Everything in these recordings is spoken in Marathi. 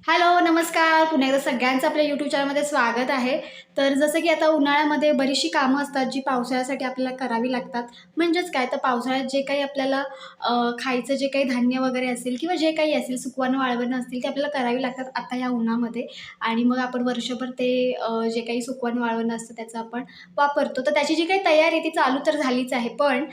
हॅलो, नमस्कार. पुन्हा एकदा सगळ्यांचं आपल्या यूट्यूब चॅनलमध्ये स्वागत आहे. तर जसं की आता उन्हाळ्यामध्ये बरीचशी कामं असतात, जी पावसाळ्यासाठी आपल्याला करावी लागतात. म्हणजेच काय, तर पावसाळ्यात जे काही आपल्याला खायचं जे काही धान्य वगैरे असेल किंवा जे काही असेल, सुकवणं, वाळवणं असतील, ते आपल्याला करावी लागतात आता या उन्हामध्ये. आणि मग आपण वर्षभर ते जे काही सुकवणं, वाळवणं असतं, त्याचं आपण वापरतो. तर त्याची जी काही तयारी आहे, ती चालू तर झालीच आहे. पण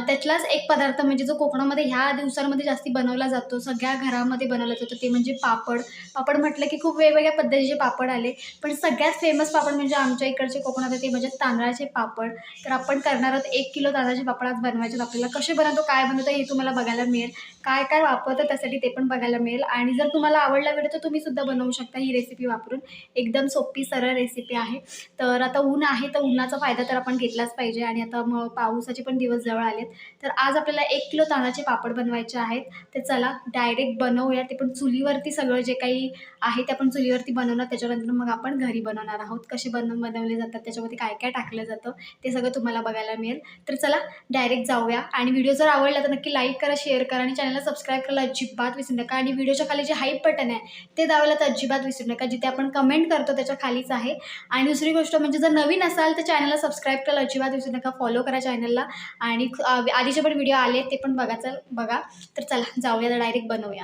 त्यातलाच एक पदार्थ म्हणजे जो कोकणामध्ये ह्या दिवसांमध्ये जास्ती बनवला जातो, सगळ्या घरामध्ये बनवला जातो, ते म्हणजे पापड. पापड म्हटलं की खूप वेगवेगळ्या पद्धतीचे पापड आले. पण सगळ्यात फेमस पापड म्हणजे आमच्या इकडचे कोकणात ते म्हणजे तांदळाचे पापड. तर आपण करणार आहोत 1 किलो तांदळाचे पापड आज बनवायचे आहेत आपल्याला. कसे बनवतो, काय बनवतो हे तुम्हाला बघायला मिळेल. काय-काय वापरतो त्यासाठी ते पण बघायला मिळेल. आणि जर तुम्हाला आवडला व्हिडिओ तर तुम्ही सुद्धा बनवू शकता ही रेसिपी वापरून. एकदम सोपी सरळ रेसिपी आहे. तर आता ऊन आहे, तर उन्हाचा फायदा तर आपण घेतलाच पाहिजे आणि आता मग पावसाचे पण दिवस जवळ आलेत. तर आज आपल्याला 1 किलो तांदळाचे पापड बनवायचे आहेत. तर चला डायरेक्ट बनवूया. ते पण चुलीवरती सगळं जे काही आहे ते आपण चुलीवरती बनवणार. त्याच्यानंतर मग आपण घरी बनवणार आहोत. कसे बनवले जातात, त्याच्यामध्ये काय-काय टाकलं जातं, ते सगळं तुम्हाला बघायला मिळेल. तर चला डायरेक्ट जाऊया. आणि व्हिडिओ जर आवडला तर नक्की लाईक करा, शेअर करा आणि चॅनलला सबस्क्राईब करायला अजिबात विसरू नका. आणि व्हिडिओच्या खाली जे हाईप बटन आहे, ते दाबायला तर अजिबात विसरू नका. जिथे आपण कमेंट करतो त्याच्या खालीच आहे. आणि दुसरी गोष्ट म्हणजे जर नवीन असाल तर चॅनलला सबस्क्राईब करायला अजिबात विसरू नका. फॉलो करा चॅनलला. आणि आधीचे पण व्हिडिओ आले ते पण बघा. तर चला जाऊया, तर डायरेक्ट बनवूया.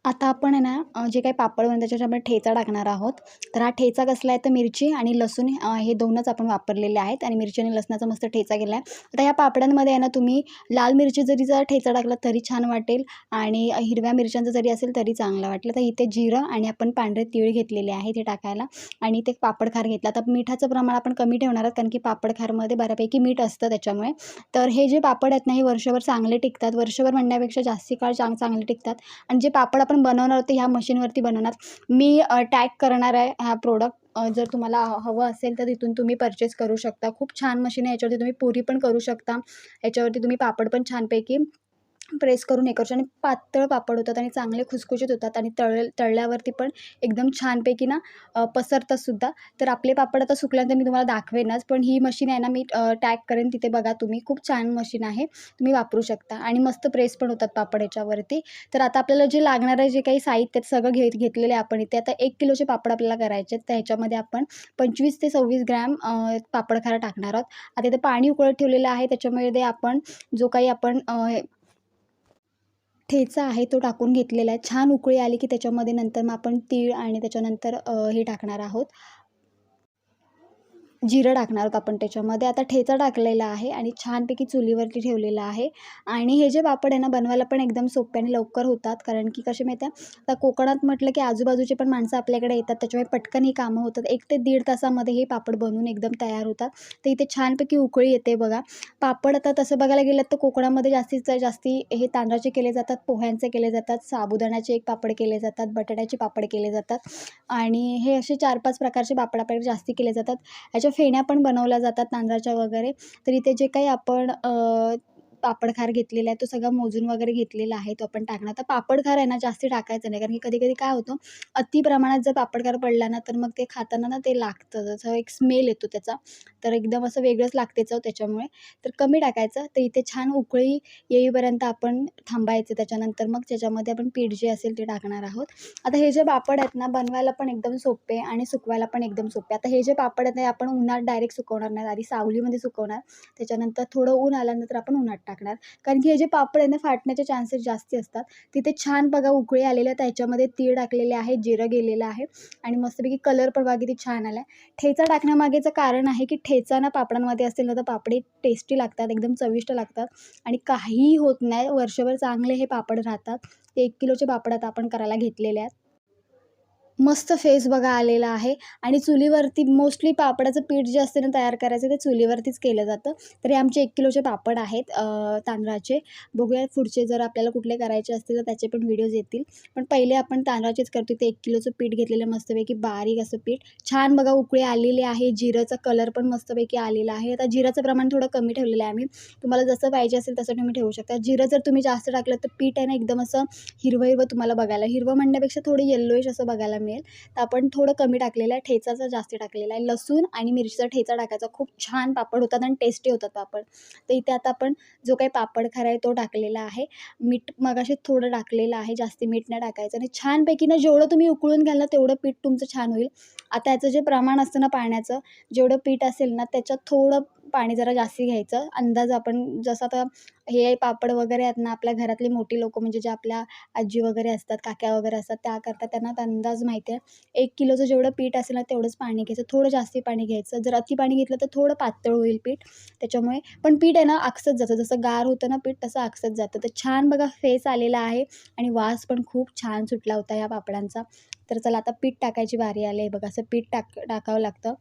आता आपण आहे ना जे काही पापड बनवतो त्याच्यामध्ये ठेचा टाकणार आहोत. तर हा ठेचा कसला आहे, तर मिरची आणि लसूण हे 2च आपण वापरलेले आहेत आणि मिरची आणि लसणाचा मस्त ठेचा केला आहे. आता ह्या पापडांमध्ये आहे ना तुम्ही लाल मिरची जरी ठेचा टाकला तरी छान वाटेल आणि हिरव्या मिरच्यांचा जरी असेल तरी चांगलं वाटेल. तर इथे जिरं आणि आपण पांढरे तीळ घेतलेले आहे ते टाकायला आणि ते पापड खार घेतला. आता मिठाचं प्रमाण आपण कमी ठेवणार आहोत कारण की पापड खारमध्ये बऱ्यापैकी मीठ असतं त्याच्यामुळे. तर हे जे पापड आहेत ना, हे वर्षभर चांगले टिकतात. वर्षभर म्हणण्यापेक्षा जास्ती काळ चांगले टिकतात. आणि जे पापड आपण बनवणार आहोत ते ह्या मशीनवरती बनवणार. मी टॅग करणार आहे हा प्रोडक्ट. जर तुम्हाला हवं असेल तर तिथून तुम्ही परचेस करू शकता. खूप छान मशीन आहे. याच्यावरती तुम्ही पुरी पण करू शकता. याच्यावरती तुम्ही पापड पण छानपैकी प्रेस करून हे करू शकतो आणि पातळ पापड होतात आणि चांगले खुसखुशीत होतात आणि तळल्यावरती पण एकदम छानपैकी ना पसरतात सुद्धा. तर आपले पापड आता सुकल्यानंतर मी तुम्हाला दाखवेनच. पण ही मशीन आहे ना, मी टॅग करेन तिथे बघा तुम्ही. खूप छान मशीन आहे. तुम्ही वापरू शकता आणि मस्त प्रेस पण होतात पापड याच्यावरती. तर आता आपल्याला जे लागणार आहे, जे काही साहित्य आहे सगळं घेतलेलं आहे आपण इथे. आता 1 किलोचे पापड आपल्याला करायचे आहेत. तर ह्याच्यामध्ये आपण 25 ते 26 ग्रॅम पापड खारा टाकणार आहोत. आता इथे पाणी उकळत ठेवलेलं आहे. त्याच्यामध्ये आपण जो काही आपण ठेचा आहे तो टाकून घेतलेला आहे. छान उकळी आली की त्याच्यामध्ये नंतर मग आपण तीळ आणि त्याच्यानंतर हे टाकणार आहोत, जिरं टाकणार आहोत आपण त्याच्यामध्ये. आता ठेचा टाकलेला आहे आणि छानपैकी चुलीवरती ठेवलेला आहे. आणि हे जे पापड आहे ना, बनवायला पण एकदम सोपे आणि लवकर होतात. कारण की कसे माहिती आहे, आता कोकणात म्हटलं की आजूबाजूचे पण माणसं आपल्याकडे येतात. त्याच्यामुळे पटकन ही कामं होतात. 1 ते दीड तासामध्ये हे पापड बनवून एकदम तयार होतात. तर इथे छानपैकी उकळी येते बघा. पापड आता तसं बघायला गेलं तर कोकणामध्ये जास्तीत जास्ती हे तांदळाचे केले जातात, पोह्यांचे केले जातात, साबुदाण्याचे एक पापड केले जातात, बटाट्याचे पापड केले जातात आणि हे असे 4-5 प्रकारचे पापड आपल्याकडे जास्ती केले जातात. ह्याच्या फेण्या पण बनवल्या जातात तांदळाच्या वगैरे. तर इथे जे काही आपण पापड खार घेतलेला आहे तो सगळा मोजून वगैरे घेतलेला आहे तो आपण टाकणार. तर पापड खार आहे ना जास्ती टाकायचं नाही कारण की कधी-कधी काय होतं, अति प्रमाणात जर पापड खार पडला ना तर मग ते खाताना ना ते लागतं. त्याचा एक स्मेल येतो त्याचा. तर एकदम असं वेगळंच लागते चव त्याच्यामुळे. तर कमी टाकायचं. तर इथे छान उकळी येईपर्यंत आपण थांबायचं. त्याच्यानंतर मग त्याच्यामध्ये आपण पीठ जे असेल ते टाकणार आहोत. आता हे जे पापड आहेत ना बनवायला पण एकदम सोपे आणि सुकवायला पण एकदम सोपे. आता हे जे पापड आहेत ना आपण उन्हात डायरेक्ट सुकवणार नाही. आधी सावलीमध्ये सुकवणार. त्याच्यानंतर थोडं ऊन आल्यानंतर आपण उन्हात टाकणार. कारण की हे जे पापड आहे ना फाटण्याचे चान्सेस जास्ती असतात. तिथे छान बघा उकळी आलेली आहे. त्याच्यामध्ये तीळ टाकलेले आहे, जिरं गेलेलं आहे आणि मस्तपैकी कलर पण बघा किती छान आला आहे. ठेचा टाकण्यामागेचं कारण आहे की ठेचा ना पापडांमध्ये असेल ना तर पापडी टेस्टी लागतात, एकदम चविष्ट लागतात आणि काहीही होत नाही. वर्षभर चांगले हे पापड राहतात. ते 1 किलोचे पापड आता आपण करायला घेतलेले आहेत. मस्त फेस बघा आलेला आहे आणि चुलीवरती मोस्टली पापडाचं पीठ जे असते ना तयार करायचं ते चुलीवरतीच केलं जातं. तर हे आमचे 1 किलोचे पापड आहेत तांदळाचे. बघूया पुढचे जर आपल्याला कुठले करायचे असतील तर त्याचे पण व्हिडिओज येतील. पण पहिले आपण तांदळाचेच करतो. ते 1 किलोचं पीठ घेतलेलं मस्तपैकी बारीक असं पीठ. छान बघा उकळी आलेली आहे. जिरंचा कलर पण मस्तपैकी आलेला आहे. आता जिराचं प्रमाण थोडं कमी ठेवलेलं आहे आम्ही. तुम्हाला जसं पाहिजे असेल तसं तुम्ही ठेवू शकता. जिरं जर तुम्ही जास्त टाकलं तर पीठ आहे ना एकदम असं हिरवं-हिरवं तुम्हाला बघायला हिरवं म्हणण्यापेक्षा थोडं येल्लोइश असं बघायला मिळेल. तर आपण थोडं कमी टाकलेलं आहे, ठेचाचा जास्त टाकलेला आहे. लसूण आणि मिरचीचा ठेचा टाकायचा. खूप छान पापड होतात आणि टेस्टी होतात पापड. तर इथे आता आपण जो काही पापड खारा आहे तो टाकलेला आहे. मीठ मगाशीच थोडं टाकलेलं आहे, जास्ती मीठ नाही टाकायचं आणि छानपैकी ना जेवढं तुम्ही उकळून घ्याल ना तेवढं पीठ तुमचं छान होईल. आता याचं जे प्रमाण असतं ना पाण्याचं, जेवढं पीठ असेल ना त्याच्यात थोडं पाणी जरा जास्त घ्यायचं. अंदाज आपण जसं आता हे पापड वगैरे आहेत ना, आपल्या घरातली मोठी लोकं म्हणजे जे आपल्या आजी वगैरे असतात, काक्या वगैरे असतात त्या करतात. त्यांना अंदाज माहिती आहे. 1 किलोचं जेवढं पीठ असेल ना तेवढंच पाणी घ्यायचं. थोडं जास्ती पाणी घ्यायचं. जर अति पाणी घेतलं तर थोडं पातळ होईल पीठ. त्याच्यामुळे पण पीठ आहे ना आकसत जातं. जसं गार होतं ना पीठ तसं आकसत जातं. तर छान बघा फेस आलेला आहे आणि वास पण खूप छान सुटला होता या पापडांचा. तर चला आता पीठ टाकायची बारी आली आहे बघा. असं पीठ टाकावं लागतं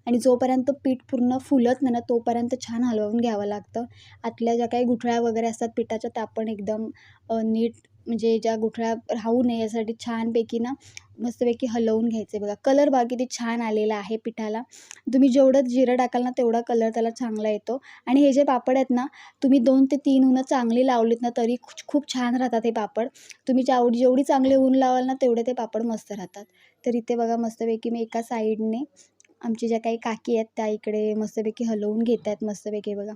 आणि जोपर्यंत पीठ पूर्ण फुलत नाही ना तोपर्यंत छान हलवून घ्यावं लागतं. आतल्या ज्या काही गुठळ्या वगैरे असतात पिठाच्या त्या पण एकदम नीट म्हणजे ज्या गुठळ्या राहू नये यासाठी छानपैकी ना मस्तपैकी हलवून घ्यायचे बघा. कलर बघा किती छान आलेला आहे पिठाला. तुम्ही जेवढं जिरं टाकाल ना तेवढा कलर त्याला चांगला येतो आणि हे जे पापड आहेत ना तुम्ही 2 ते 3 ऊनं चांगली लावलीत ना तरी खूप छान राहतात हे पापड. तुम्ही जेवढी चांगली ऊन लावाल ना तेवढे ते पापड मस्त राहतात. तर इथे बघा मस्तपैकी मी एका साईडने आमची ज्या काही काकी आहेत त्या इकडे मस्तपैकी हलवून घेत आहेत मस्तपैकी बघा.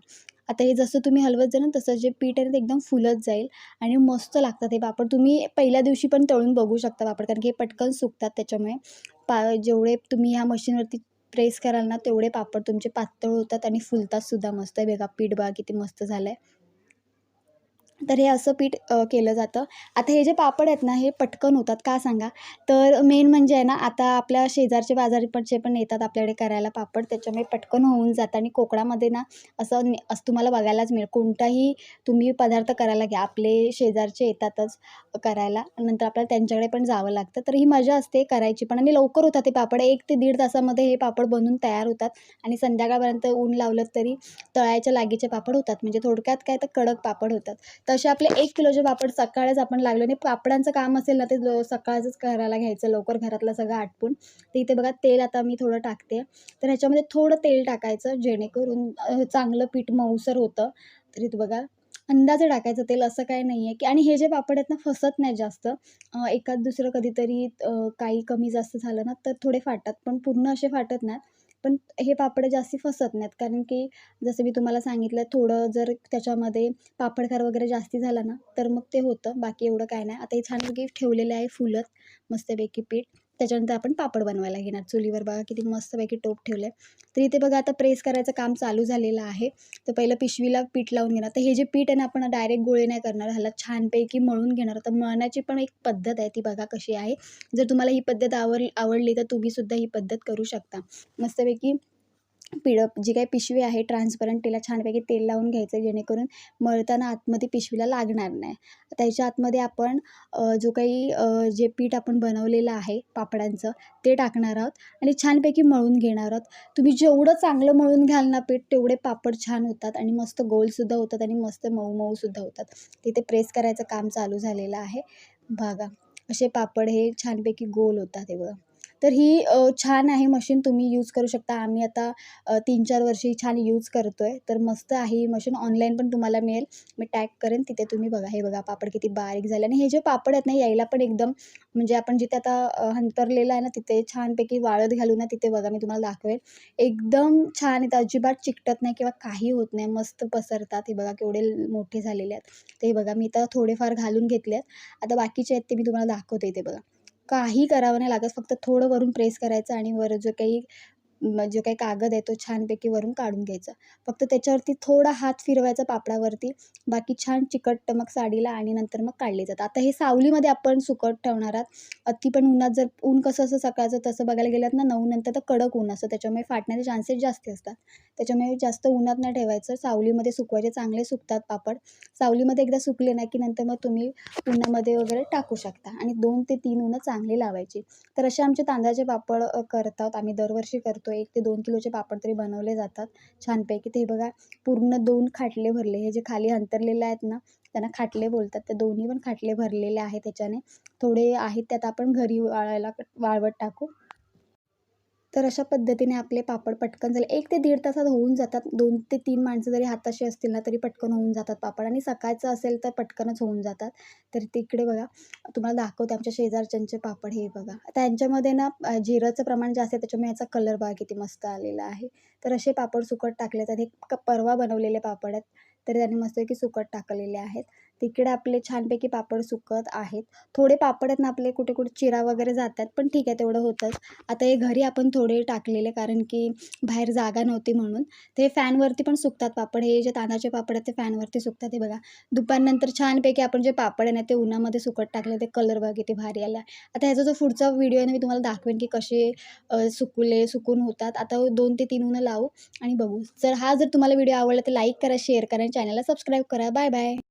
आता हे जसं तुम्ही हलवत जाल ना तसं जे पीठ आहे ना ते एकदम फुलत जाईल आणि मस्त लागतात हे पापड. तुम्ही पहिल्या दिवशी पण तळून बघू शकता पापड कारण की हे पटकन सुकतात त्याच्यामुळे. जेवढे तुम्ही ह्या मशीनवरती प्रेस कराल ना तेवढे पापड तुमचे पातळ होतात आणि फुलतात सुद्धा मस्त. बघा पीठ बघा किती मस्त झालं आहे. तर हे असं पीठ केलं जातं. आता हे जे पापड आहेत ना, हे पटकन होतात का सांगा? तर मेन म्हणजे आहे ना, आता आपल्या शेजारचे पाजारचे पण येतात आपल्याकडे करायला पापड, त्याच्यामुळे पटकन होऊन जातं आणि कोकणामध्ये ना, असं तुम्हाला बघायलाच मिळेल. कोणताही तुम्ही पदार्थ करायला घ्या, आपले शेजारचे येतातच करायला. नंतर आपल्याला त्यांच्याकडे पण जावं लागतं. तर ही मजा असते करायची पण आणि लवकर होतात ते पापड. 1 ते दीड तासामध्ये हे पापड बनून तयार होतात आणि संध्याकाळपर्यंत ऊन लावलं तरी तळायच्या लागीचे पापड होतात. म्हणजे थोडक्यात काय तर कडक पापड होतात. तसे आपले 1 किलोचे पापड सकाळीच आपण लागलो आणि पापडांचं काम असेल ना, ते सकाळचंच करायला घ्यायचं लवकर घरातलं सगळं आटपून. तर इथे बघा तेल आता मी थोडं टाकते. तर ह्याच्यामध्ये थोडं तेल टाकायचं जेणेकरून चांगलं पीठ मऊसर होतं. तर इथे बघा अंदाजे टाकायचं तेल असं काही नाही आहे, की आणि हे जे पापड आहेत ना फसत नाही जास्त. एखाद दुसरं कधीतरी काही कमी जास्त झालं ना, तर थोडे फाटतात. पण पूर्ण असे फाटत नाहीत. पण हे पापड जास्ती फसत नाहीत कारण की जसं मी तुम्हाला सांगितलं थोडं जर त्याच्यामध्ये पापड-खार वगैरे जास्ती झाला ना, तर मग ते होतं. बाकी एवढं काही नाही. आता हे छानपैकी ठेवलेलं आहे फुलत मस्तपैकी पीठ. त्याच्यानंतर आपण पापड बनवायला घेणार. चुलीवर बघा किती मस्तपैकी टोप ठेवलंय. तर इथे बघा आता प्रेस करायचं काम चालू झालेलं आहे. तर पहिलं पिशवीला पीठ लावून घेणार. तर हे जे पीठ आहे ना, आपण डायरेक्ट गोळे नाही करणार. ह्याला छानपैकी मळून घेणार. तर मळण्याची पण एक पद्धत आहे, ती बघा कशी आहे. जर तुम्हाला ही पद्धत आवडली, तर तुम्ही सुद्धा ही पद्धत करू शकता. मस्तपैकी जी काही पिशवी आहे ट्रान्सपरंट तिला छानपैकी तेल लावून घ्यायचं जेणेकरून मळताना आतमध्ये पिशवीला लागणार नाही. त्याच्या आतमध्ये आपण जो काही जे पीठ आपण बनवलेलं आहे पापडांचं ते टाकणार आहोत आणि छानपैकी मळून घेणार आहोत. तुम्ही जेवढं चांगलं मळून घ्याल ना पीठ तेवढे पापड छान होतात आणि मस्त गोलसुद्धा होतात आणि मस्त मऊ-मऊसुद्धा होतात. तिथे प्रेस करायचं काम चालू झालेलं आहे. बघा असे पापड हे छानपैकी गोल होतात हे बघा. तर ही छान आहे मशीन तुम्ही यूज करू शकता. आम्ही आता 3-4 वर्षी छान यूज करतोय. तर मस्त आहे ही मशीन ऑनलाईन पण तुम्हाला मिळेल. मी टॅग करेन तिथे तुम्ही बघा. हे बघा पापड किती बारीक झाले आणि हे जे पापड आहेत ना यायला पण एकदम म्हणजे आपण जिथे आता अंथरलेलं आहे ना तिथे छानपैकी वाळत घालू ना तिथे बघा मी तुम्हाला दाखवेल. एकदम छान आहेत अजिबात चिकटत नाही किंवा काही होत नाही. मस्त पसरतात. हे बघा केवढे मोठे झालेले आहेत. तर हे बघा मी आता थोडेफार घालून घेतले आहेत. आता बाकीचे आहेत ते मी तुम्हाला दाखवते इथे बघा. काही करावं नाही लागत. फक्त थोडं वरून प्रेस करायचं आणि वर जो काही कागद आहे तो छानपैकी वरून काढून घ्यायचा. फक्त त्याच्यावरती थोडा हात फिरवायचा पापडावरती. बाकी छान चिकटतं मग साडीला आणि नंतर मग काढले जातात. आता हे सावलीमध्ये आपण सुकत ठेवणार आहात. अति पण उन्हात जर ऊन कसं असं सकाळचं तसं बघायला गेलात ना 9 नंतर तर कडक ऊन असतं. त्याच्यामुळे फाटण्याचे चान्सेस जास्त असतात. त्याच्यामुळे जास्त उन्हात नाही ठेवायचं. सावलीमध्ये सुकवायचे. चांगले सुकतात पापड. सावलीमध्ये एकदा सुकले ना की नंतर मग तुम्ही उन्हामध्ये वगैरे टाकू शकता आणि 2 ते 3 उन्हं चांगली लावायची. तर असे आमचे तांदळाचे पापड करतात. आम्ही दरवर्षी करतो. 1 ते 2 किलोचे पापड तरी बनवले जातात छानपैकी. ते बघा पूर्ण 2 खाटले भरले. हे जे खाली अंथरलेले आहेत ना, त्यांना खाटले बोलतात. त्या दोन्ही पण खाटले भरलेले आहेत त्याच्याने. थोडे आहेत त्यात आपण घरी वाळवत टाकू. तर अशा पद्धतीने आपले पापड पटकन झाले. 1 ते दीड तासात होऊन जातात. 2 ते 3 माणसं जरी हाताशी असतील ना, तरी पटकन होऊन जातात पापड आणि सकाळचं असेल तर पटकनच होऊन जातात. तर तिकडे बघा तुम्हाला दाखवते आमच्या शेजारच्यांचे पापड हे बघा. त्यांच्यामध्ये ना जिरंचं प्रमाण जास्त आहे त्याच्यामुळे याचा कलर बघा किती मस्त आलेला आहे. तर असे पापड सुकट टाकले तर हे परवा बनवलेले पापड आहेत. तर त्यांनी मस्तपैकी सुकट टाकलेले आहेत. तिकडे आपले छानपैकी पापड सुकत आहेत. थोडे पापड आहेत ना आपले कुठे-कुठे चिरा वगैरे जातात, पण ठीक आहे तेवढं होतंच. आता हे घरी आपण थोडे टाकलेले कारण की बाहेर जागा नव्हती म्हणून. ते फॅनवरती पण सुकतात पापड. हे जे तांदळाचे पापड आहेत ते फॅनवरती सुकतात. हे बघा दुपारनंतर छानपैकी आपण जे पापड आहे ना ते उन्हामध्ये सुकत टाकले ते कलर बघा किती भारी आला. आता ह्याचा जो पुढचा व्हिडिओ आहे ना मी तुम्हाला दाखवेन की कसे सुकून होतात. आता 2 ते 3 लावू आणि बघू. जर तुम्हाला व्हिडिओ आवडला तर लाईक करा, शेअर करा आणि चॅनलला सबस्क्राईब करा. Bye bye.